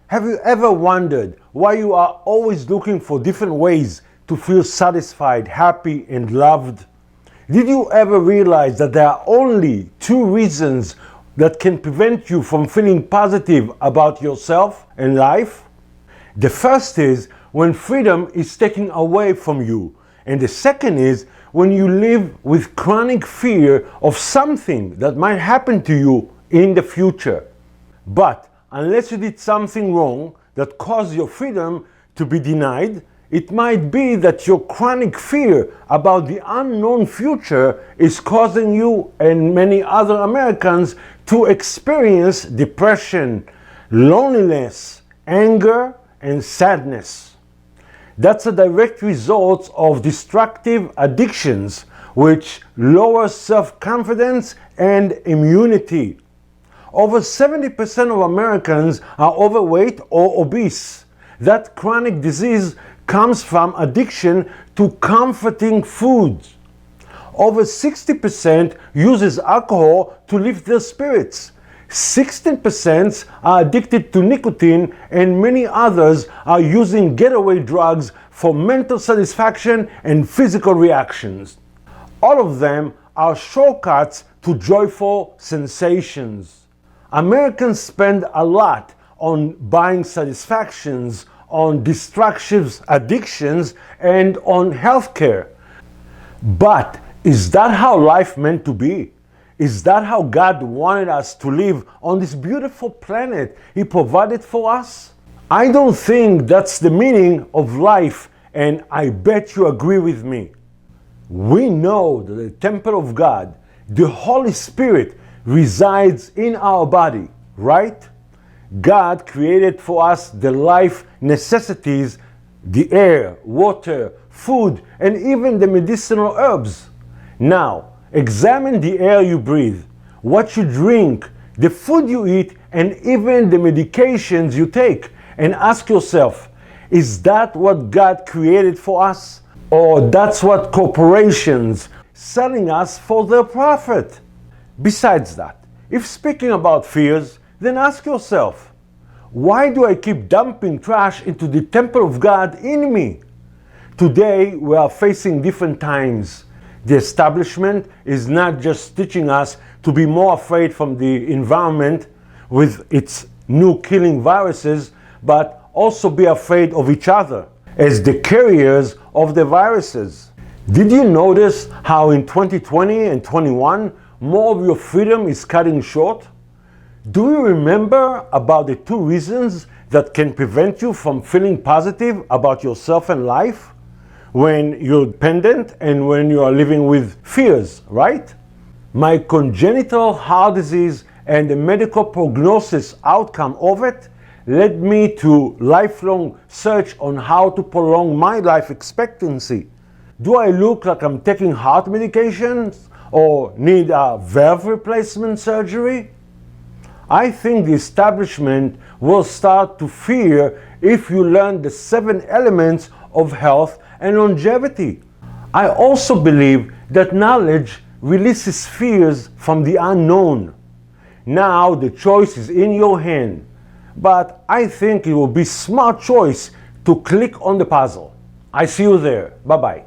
Have you ever wondered why you are always looking for different ways to feel satisfied, happy, and loved? Did you ever realize that there are only two reasons that can prevent you from feeling positive about yourself and life? The first is when freedom is taken away from you, and the second is when you live with chronic fear of something that might happen to you in the future. But unless you did something wrong that caused your freedom to be denied, it might be that your chronic fear about the unknown future is causing you and many other Americans to experience depression, loneliness, anger, and sadness. That's a direct result of destructive addictions, which lower self-confidence and immunity. Over 70% of Americans are overweight or obese. That chronic disease comes from addiction to comforting foods. Over 60% uses alcohol to lift their spirits. 16% are addicted to nicotine, and many others are using getaway drugs for mental satisfaction and physical reactions. All of them are shortcuts to joyful sensations. Americans spend a lot on buying satisfactions, on destructive addictions, and on healthcare. But is that how life meant to be? Is that how God wanted us to live on this beautiful planet He provided for us? I don't think that's the meaning of life, and I bet you agree with me. We know that the temple of God, the Holy Spirit, resides in our body, right? God created for us the life necessities, the air, water, food, and even the medicinal herbs. Now, examine the air you breathe, what you drink, the food you eat, and even the medications you take, and ask yourself, is that what God created for us? Or that's what corporations selling us for their profit? Besides that, if speaking about fears, then ask yourself, why do I keep dumping trash into the temple of God in me? Today, we are facing different times. The establishment is not just teaching us to be more afraid from the environment with its new killing viruses, but also be afraid of each other as the carriers of the viruses. Did you notice how in 2020 and 21, more of your freedom is cutting short? Do you remember about the two reasons that can prevent you from feeling positive about yourself and life? When you're dependent and when you are living with fears, right? My congenital heart disease and the medical prognosis outcome of it led me to lifelong search on how to prolong my life expectancy. Do I look like I'm taking heart medications or need a valve replacement surgery? I think the establishment will start to fear if you learn the 7 elements of health and longevity. I also believe that knowledge releases fears from the unknown. Now the choice is in your hand, but I think it will be a smart choice to click on the puzzle. I see you there. Bye-bye.